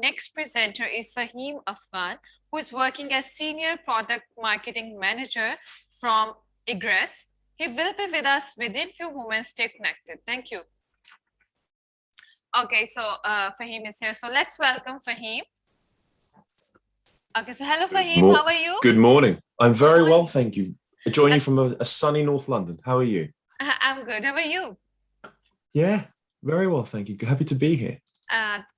Next presenter is Fahim Afghan, who is working as Senior Product Marketing Manager from Egress. He will be with us within few moments. Stay connected. Thank you. Okay, so Fahim is here. So let's welcome Fahim. Okay, so hello Fahim, how are you? Good morning. I'm very well, thank you. I join you from a sunny North London. How are you? I'm good. How are you? Yeah, very well, thank you. Happy to be here.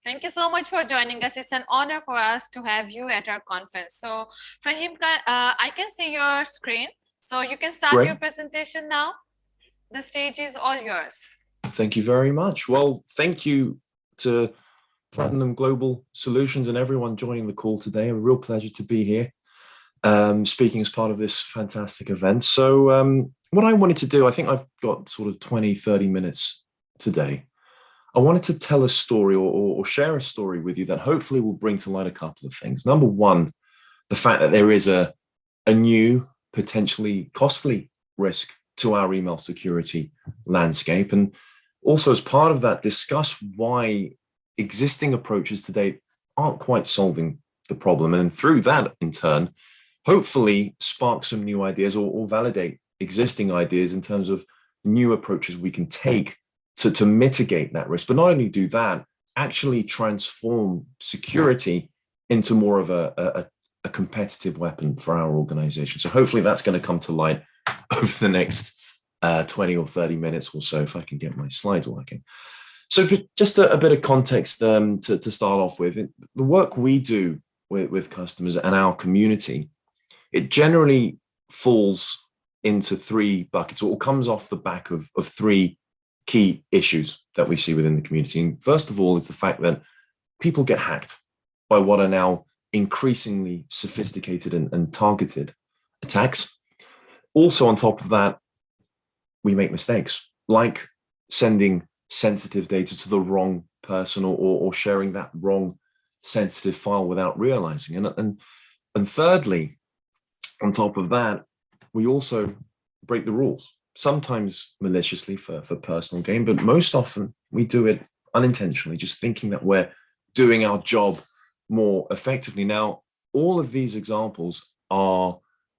Thank you so much for joining us. It's an honor for us to have you at our conference. So, Fahim, I can see your screen. So you can start your presentation now. The stage is all yours. Thank you very much. Well, thank you to Platinum Global Solutions and everyone joining the call today. A real pleasure to be here, speaking as part of this fantastic event. So what I wanted to do, I think I've got sort of 20, 30 minutes today. I wanted to tell a story or share a story with you that hopefully will bring to light a couple of things. Number one, the fact that there is a new, potentially costly risk to our email security landscape. And also as part of that, discuss why existing approaches to date aren't quite solving the problem. And through that, in turn, hopefully spark some new ideas or validate existing ideas in terms of new approaches we can take to mitigate that risk. But not only do that, actually transform security into more of a competitive weapon for our organization. So hopefully that's going to come to light over the next 20 or 30 minutes or so, if I can get my slides working. So just a bit of context to start off with. The work we do with customers and our community, it generally falls into three buckets, or comes off the back of three key issues that we see within the community. And first of all is the fact that people get hacked by what are now increasingly sophisticated and targeted attacks. Also, on top of that, we make mistakes, like sending sensitive data to the wrong person or sharing that wrong sensitive file without realizing. And thirdly, on top of that, we also break the rules, sometimes maliciously for personal gain, but most often we do it unintentionally, just thinking that we're doing our job more effectively. Now, all of these examples are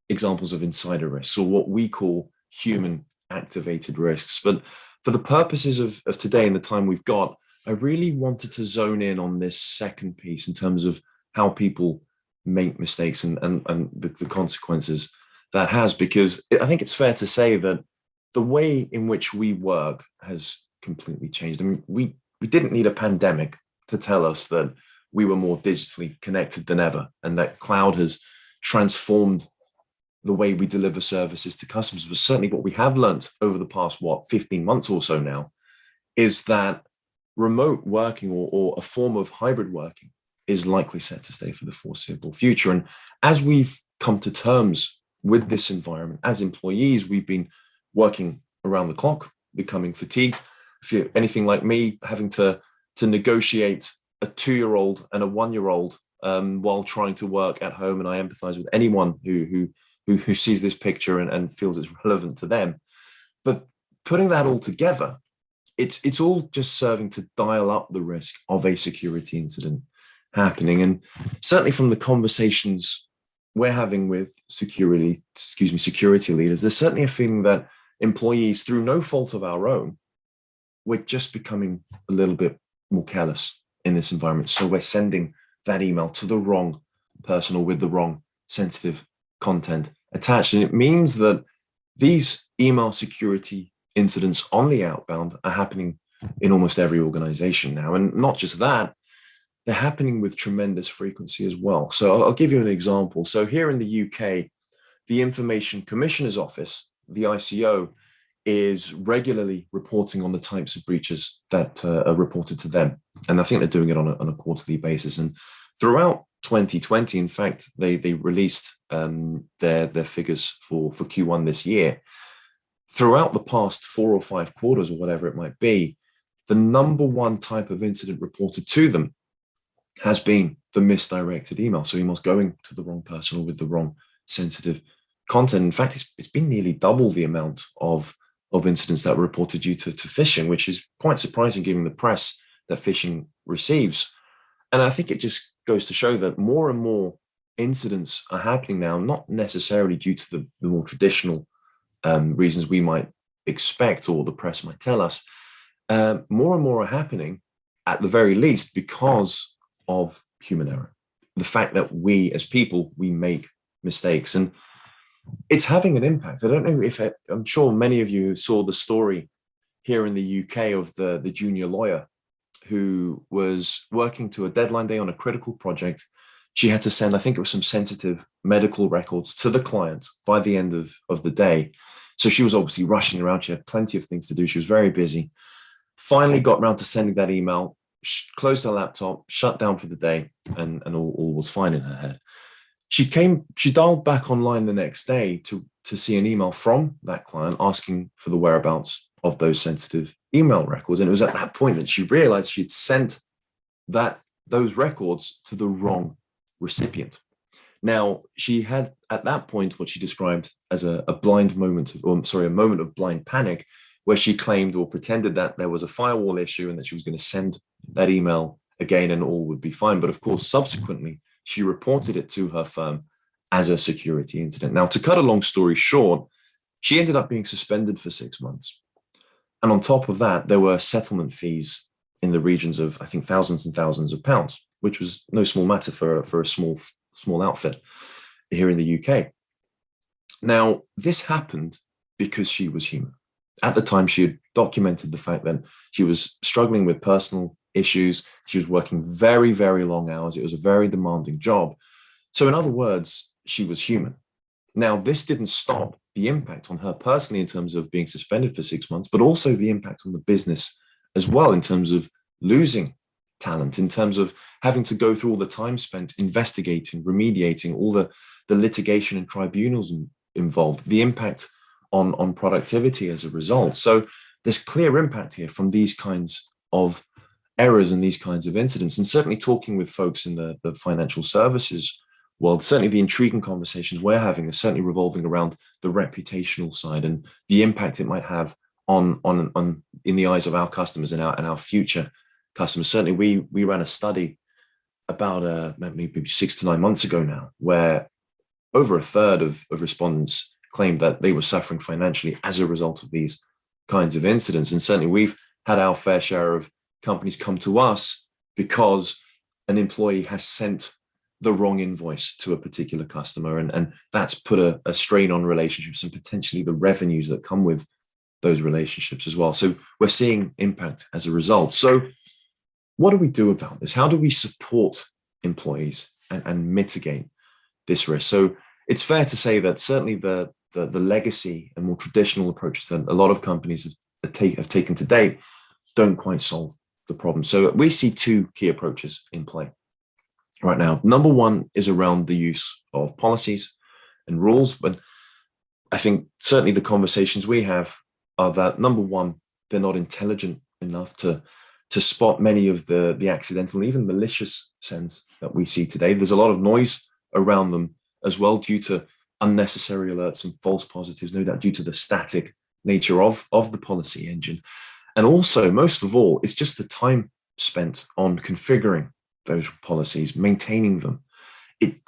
examples of insider risks, or what we call human activated risks. But for the purposes of today and the time we've got, I really wanted to zone in on this second piece in terms of how people make mistakes and the consequences that has, because I think it's fair to say that the way in which we work has completely changed. I mean, we didn't need a pandemic to tell us that we were more digitally connected than ever, and that cloud has transformed the way we deliver services to customers. But certainly what we have learned over the past, 15 months or so now, is that remote working or a form of hybrid working is likely set to stay for the foreseeable future. And as we've come to terms with this environment as employees, we've been working around the clock, becoming fatigued. If you're anything like me, having to negotiate a 2-year-old and a 1-year-old while trying to work at home, and I empathize with anyone who sees this picture and feels it's relevant to them. But putting that all together, it's all just serving to dial up the risk of a security incident happening. And certainly from the conversations we're having with security leaders, there's certainly a feeling that employees, through no fault of our own, we're just becoming a little bit more careless in this environment. So we're sending that email to the wrong person or with the wrong sensitive content attached. And it means that these email security incidents on the outbound are happening in almost every organization now. And not just that, they're happening with tremendous frequency as well. So I'll give you an example. So here in the UK, the Information Commissioner's Office, the ICO, is regularly reporting on the types of breaches that are reported to them. And I think they're doing it on a quarterly basis. And throughout 2020, in fact, they released their figures for Q1 this year. Throughout the past 4 or 5 quarters, or whatever it might be, the number one type of incident reported to them has been the misdirected email. So emails going to the wrong person or with the wrong sensitive content. In fact, it's been nearly double the amount of incidents that were reported due to phishing, which is quite surprising given the press that phishing receives. And I think it just goes to show that more and more incidents are happening now, not necessarily due to the more traditional reasons we might expect or the press might tell us. More and more are happening, at the very least, because of human error. The fact that we as people, we make mistakes, and it's having an impact. I don't know if I'm sure many of you saw the story here in the UK of the junior lawyer who was working to a deadline day on a critical project. She had to send, I think it was some sensitive medical records to the client by the end of the day. So she was obviously rushing around. She had plenty of things to do. She was very busy. Finally got around to sending that email, closed her laptop, shut down for the day, and all was fine in her head. She dialed back online the next day to see an email from that client asking for the whereabouts of those sensitive email records. And it was at that point that she realized she'd sent those records to the wrong recipient. Now, she had at that point what she described as a moment of blind panic, where she claimed or pretended that there was a firewall issue and that she was going to send that email again and all would be fine. But of course, subsequently, she reported it to her firm as a security incident. Now, to cut a long story short, she ended up being suspended for 6 months. And on top of that, there were settlement fees in the regions of, I think, thousands and thousands of pounds, which was no small matter for a small outfit here in the UK. Now, this happened because she was human. At the time, she had documented the fact that she was struggling with personal issues. She was working very, very long hours. It was a very demanding job. So in other words, she was human. Now, this didn't stop the impact on her personally in terms of being suspended for 6 months, but also the impact on the business as well in terms of losing talent, in terms of having to go through all the time spent investigating, remediating, all the litigation and tribunals involved, the impact on productivity as a result. So there's clear impact here from these kinds of errors and these kinds of incidents. And certainly talking with folks in the financial services world, certainly the intriguing conversations we're having are certainly revolving around the reputational side and the impact it might have on in the eyes of our customers and our future customers. Certainly we ran a study about maybe 6 to 9 months ago now, where over a third of respondents claimed that they were suffering financially as a result of these kinds of incidents. And certainly we've had our fair share of companies come to us because an employee has sent the wrong invoice to a particular customer, and that's put a strain on relationships and potentially the revenues that come with those relationships as well. So we're seeing impact as a result. So what do we do about this? How do we support employees and mitigate this risk? So it's fair to say that certainly the legacy and more traditional approaches that a lot of companies have taken to date don't quite solve the problem. So we see two key approaches in play right now. Number one is around the use of policies and rules, but I think certainly the conversations we have are that, number one, they're not intelligent enough to spot many of the accidental and even malicious sends that we see today. There's a lot of noise around them as well due to unnecessary alerts and false positives, no doubt due to the static nature of the policy engine. And also, most of all, it's just the time spent on configuring those policies, maintaining them.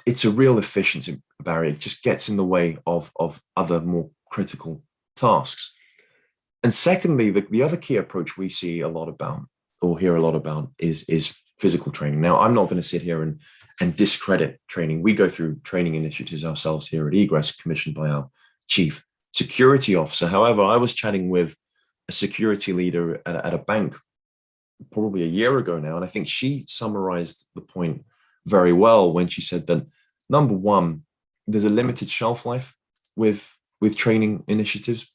It's a real efficiency barrier. It just gets in the way of other more critical tasks. And secondly, the other key approach we see a lot about or hear a lot about is physical training. Now, I'm not going to sit here and discredit training. We go through training initiatives ourselves here at Egress, commissioned by our chief security officer. However, I was chatting with a security leader at a bank probably a year ago now, and I think she summarized the point very well when she said that, number one, there's a limited shelf life with training initiatives.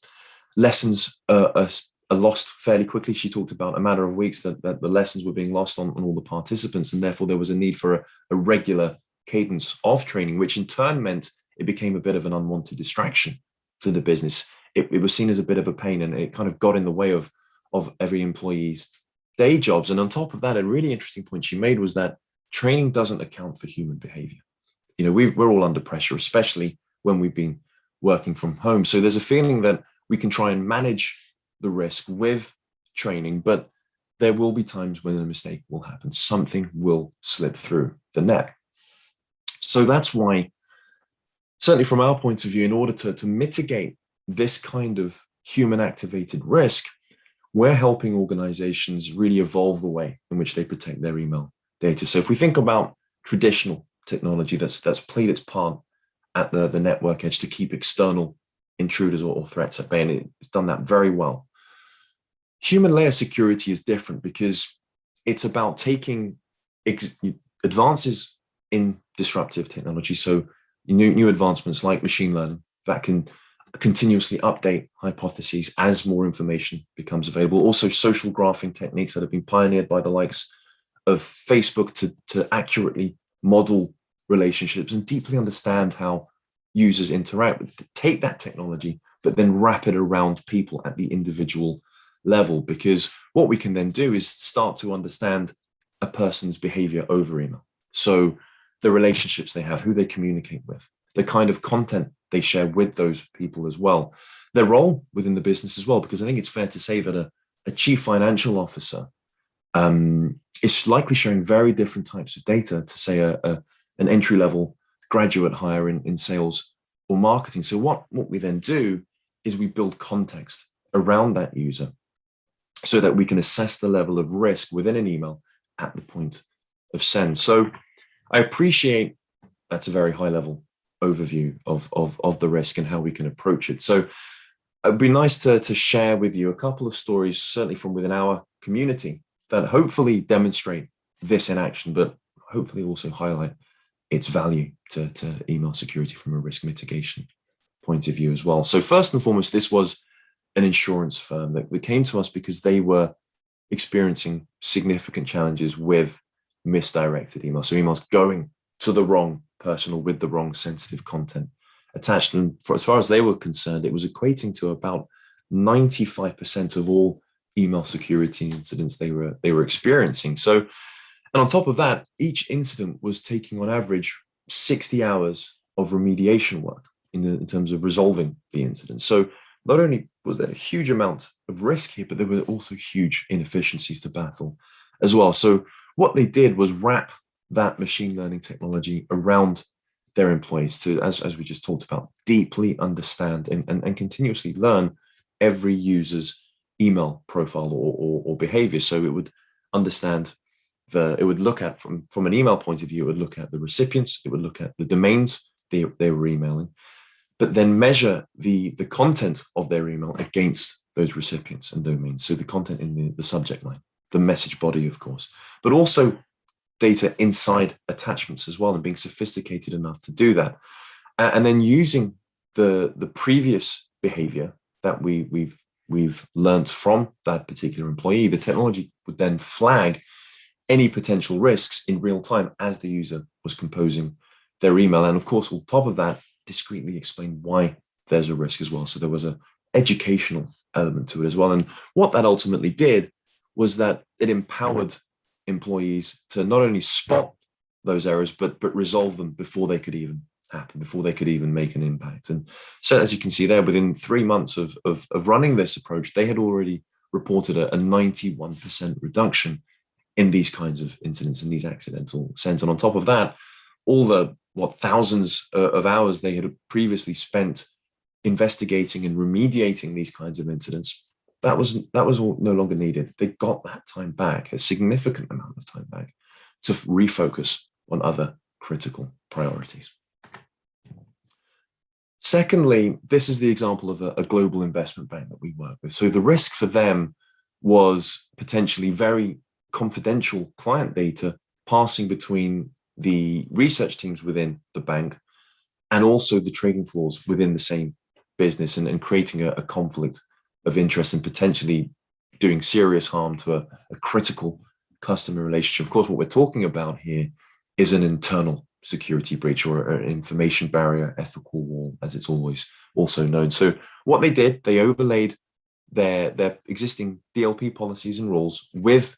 Lessons are lost fairly quickly. She talked about a matter of weeks that the lessons were being lost on all the participants, and therefore there was a need for a regular cadence of training, which in turn meant it became a bit of an unwanted distraction for the business. It was seen as a bit of a pain, and it kind of got in the way of every employee's day jobs. And on top of that, a really interesting point she made was that training doesn't account for human behavior. We're all under pressure, especially when we've been working from home. So there's a feeling that we can try and manage the risk with training, but there will be times when a mistake will happen. Something will slip through the net. So that's why, certainly from our point of view, in order to mitigate this kind of human activated risk, we're helping organizations really evolve the way in which they protect their email data. So if we think about traditional technology that's played its part at the network edge to keep external intruders or threats at bay, and it's done that very well. Human layer security is different because it's about taking advances in disruptive technology. So new advancements like machine learning that can continuously update hypotheses as more information becomes available. Also social graphing techniques that have been pioneered by the likes of Facebook to accurately model relationships and deeply understand how users interact with. Take that technology, but then wrap it around people at the individual level, because what we can then do is start to understand a person's behavior over email. So the relationships they have, who they communicate with, the kind of content they share with those people as well, their role within the business as well, because I think it's fair to say that a chief financial officer is likely sharing very different types of data to, say, an entry-level graduate hire in sales or marketing. So what we then do is we build context around that user so that we can assess the level of risk within an email at the point of send. So I appreciate that's a very high level overview of the risk and how we can approach it. So it'd be nice to share with you a couple of stories, certainly from within our community, that hopefully demonstrate this in action, but hopefully also highlight its value to email security from a risk mitigation point of view as well. So first and foremost, this was an insurance firm that came to us because they were experiencing significant challenges with misdirected emails. So emails going to the wrong person or with the wrong sensitive content attached. And for as far as they were concerned, it was equating to about 95% of all email security incidents they were experiencing. So, and on top of that, each incident was taking on average 60 hours of remediation work in terms of resolving the incident. So not only was there a huge amount of risk here, but there were also huge inefficiencies to battle as well. So what they did was wrap that machine learning technology around their employees to, as we just talked about, deeply understand and continuously learn every user's email profile or behavior. So it would understand it would look at from an email point of view, it would look at the recipients, it would look at the domains they were emailing, but then measure the content of their email against those recipients and domains. So the content in the subject line, the message body, of course, but also data inside attachments as well, and being sophisticated enough to do that. And then using the previous behavior that we've learned from that particular employee, the technology would then flag any potential risks in real time as the user was composing their email. And of course, on top of that, discreetly explain why there's a risk as well. So there was an educational element to it as well. And what that ultimately did was that it empowered employees to not only spot those errors, but resolve them before they could even happen, before they could even make an impact. And so as you can see there, within 3 months of running this approach, they had already reported a 91% reduction in these kinds of incidents, in these accidental sends. And on top of that, all the thousands of hours they had previously spent investigating and remediating these kinds of incidents, that was all no longer needed. They got that time back, a significant amount of time back, to refocus on other critical priorities. Secondly, this is the example of a global investment bank that we work with. So the risk for them was potentially very confidential client data passing between the research teams within the bank and also the trading floors within the same business, and creating a conflict of interest and potentially doing serious harm to a critical customer relationship. Of course, what we're talking about here is an internal security breach, or an information barrier, ethical wall, as it's always also known. So what they did, they overlaid their existing DLP policies and rules with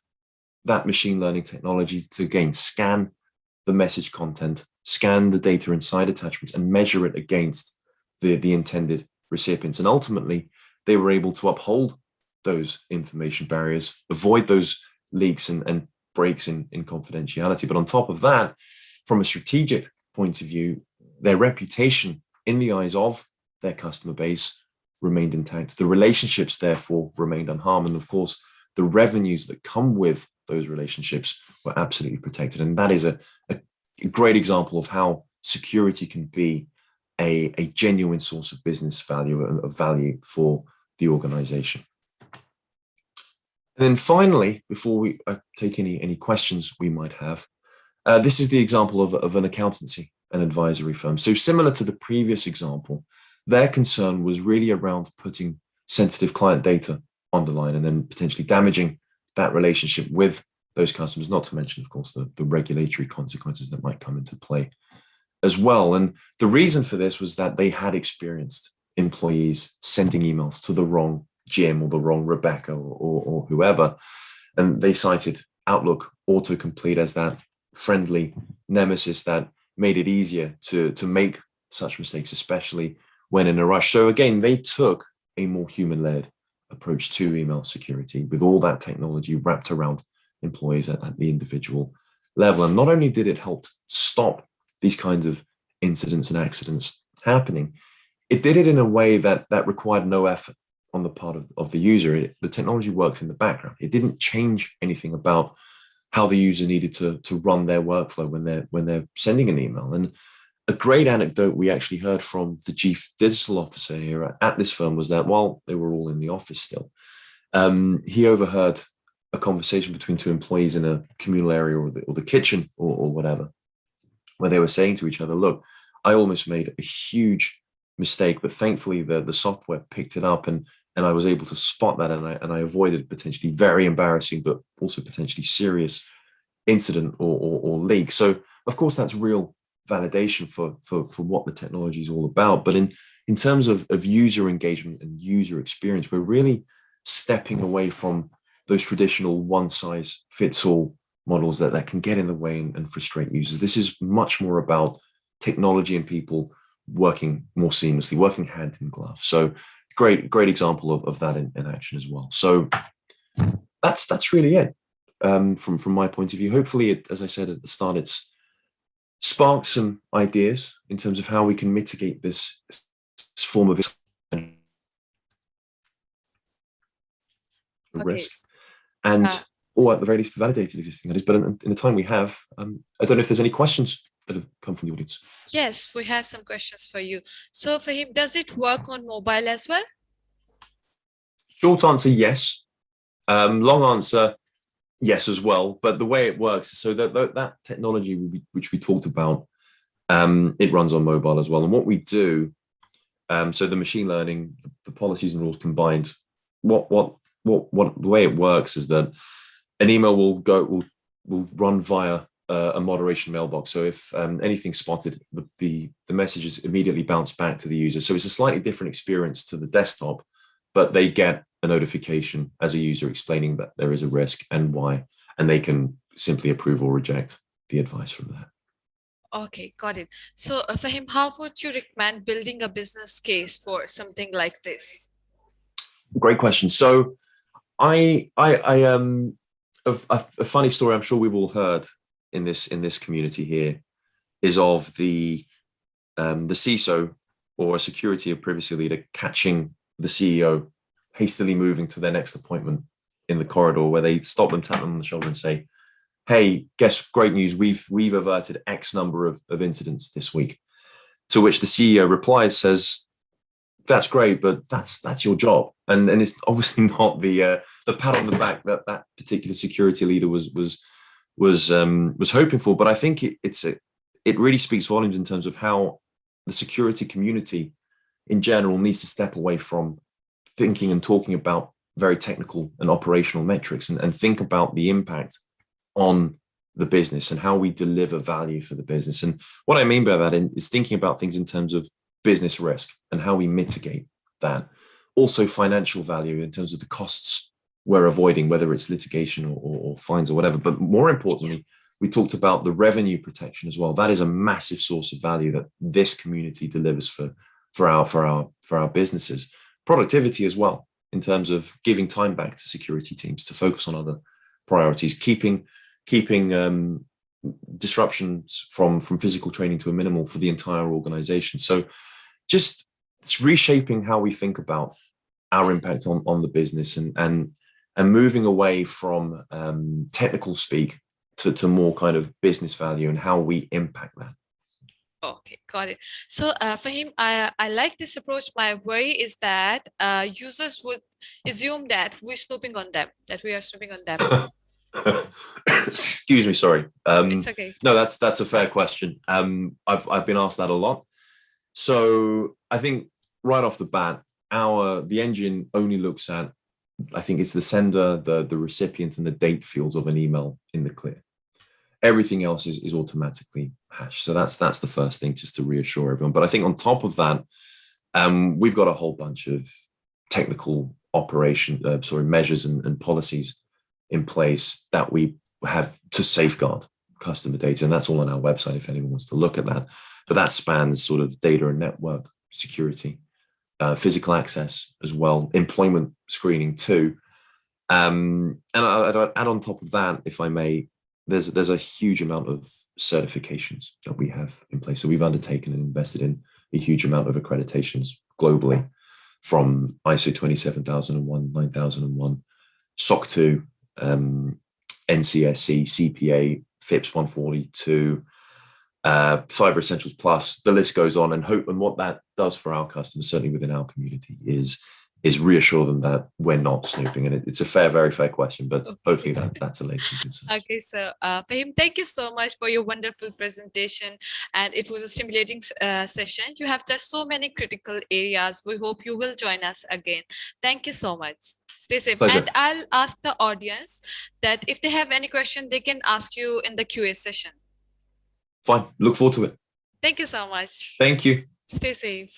that machine learning technology to again scan the message content, scan the data inside attachments, and measure it against the intended recipients. And ultimately, they were able to uphold those information barriers, avoid those leaks and breaks in confidentiality. But on top of that, from a strategic point of view, their reputation in the eyes of their customer base remained intact. The relationships, therefore, remained unharmed. And of course, the revenues that come with those relationships were absolutely protected. And that is a great example of how security can be a genuine source of business value and of value for the organization. And then finally, before we take any questions we might have, this is the example of an accountancy and advisory firm. So similar to the previous example, their concern was really around putting sensitive client data on the line and then potentially damaging that relationship with those customers, not to mention, of course, the regulatory consequences that might come into play as well. And the reason for this was that they had experienced employees sending emails to the wrong Jim or the wrong Rebecca or whoever. And they cited Outlook autocomplete as that friendly nemesis that made it easier to make such mistakes, especially when in a rush. So again, they took a more human-led approach to email security with all that technology wrapped around employees at the individual level. And not only did it help stop these kinds of incidents and accidents happening, it did it in a way that required no effort on the part of the user. The technology worked in the background. It didn't change anything about how the user needed to run their workflow when they're sending an email. And a great anecdote we actually heard from the chief digital officer here at this firm was that while they were all in the office still, he overheard a conversation between two employees in a communal area or the kitchen or whatever, where they were saying to each other, look, I almost made a huge mistake, but thankfully the software picked it up and I was able to spot that and I avoided potentially very embarrassing, but also potentially serious incident or leak. So of course, that's real validation for what the technology is all about. But in terms of user engagement and user experience, we're really stepping away from those traditional one-size-fits-all models that can get in the way and frustrate users. This is much more about technology and people working more seamlessly, working hand in glove. So great example of that in action as well. So that's really it from my point of view. Hopefully, as I said at the start, it's sparked some ideas in terms of how we can mitigate this form of risk. And or at the very least validate existing ideas. But in the time we have, I don't know if there's any questions that have come from the audience. Yes, we have some questions for you. So Fahim, does it work on mobile as well? Short answer, yes. Long answer, yes as well. But the way it works, so that technology which we talked about, it runs on mobile as well. And what we do, so the machine learning, the policies and rules combined, what the way it works is that an email will run via a moderation mailbox. So if anything's spotted, the messages immediately bounce back to the user. So it's a slightly different experience to the desktop, but they get a notification as a user explaining that there is a risk and why, and they can simply approve or reject the advice from there. Okay, got it. So Fahim, how would you recommend building a business case for something like this? Great question. So a funny story I'm sure we've all heard in this community here is of the CISO or a security or privacy leader catching the CEO hastily moving to their next appointment in the corridor, where they stop them, tap them on the shoulder and say, hey, great news, we've averted X number of incidents this week. To which the CEO replies, says, that's great, but that's your job. And it's obviously not the pat on the back that particular security leader was hoping for. But I think it really speaks volumes in terms of how the security community in general needs to step away from thinking and talking about very technical and operational metrics and think about the impact on the business and how we deliver value for the business. And what I mean by that is thinking about things in terms of business risk and how we mitigate that. Also financial value in terms of the costs we're avoiding, whether it's litigation or fines or whatever. But more importantly, we talked about the revenue protection as well. That is a massive source of value that this community delivers for our businesses. Productivity as well, in terms of giving time back to security teams to focus on other priorities, keeping disruptions from physical training to a minimal for the entire organization. So just reshaping how we think about our impact on the business and moving away from technical speak to more kind of business value and how we impact that. Okay, got it. So, Fahim, I like this approach. My worry is that users would assume that we're snooping on them, that we are snooping on them. Excuse me, sorry. It's okay. No, that's a fair question. I've been asked that a lot. So I think right off the bat, the engine only looks at, I think it's the sender, the recipient, and the date fields of an email in the clear. Everything else is automatically hashed. So that's the first thing, just to reassure everyone. But I think on top of that, we've got a whole bunch of technical measures and policies in place that we have to safeguard customer data. And that's all on our website if anyone wants to look at that. But that spans sort of data and network security, physical access as well, employment screening too. And I'd add on top of that, if I may, there's a huge amount of certifications that we have in place. So we've undertaken and invested in a huge amount of accreditations globally, from ISO 27001, 9001, SOC 2, NCSE, CPA, FIPS 142, Cyber Essentials Plus. The list goes on, and what that does for our customers, certainly within our community, is reassure them that we're not snooping. And it's a very fair question, but hopefully that's allayed some concerns. Okay, so Fahim, thank you so much for your wonderful presentation, and it was a stimulating session. You have touched so many critical areas. We hope you will join us again. Thank you so much. Stay safe. Pleasure. And I'll ask the audience that if they have any question, they can ask you in the QA session. Fine. Look forward to it. Thank you so much. Thank you. Stay safe.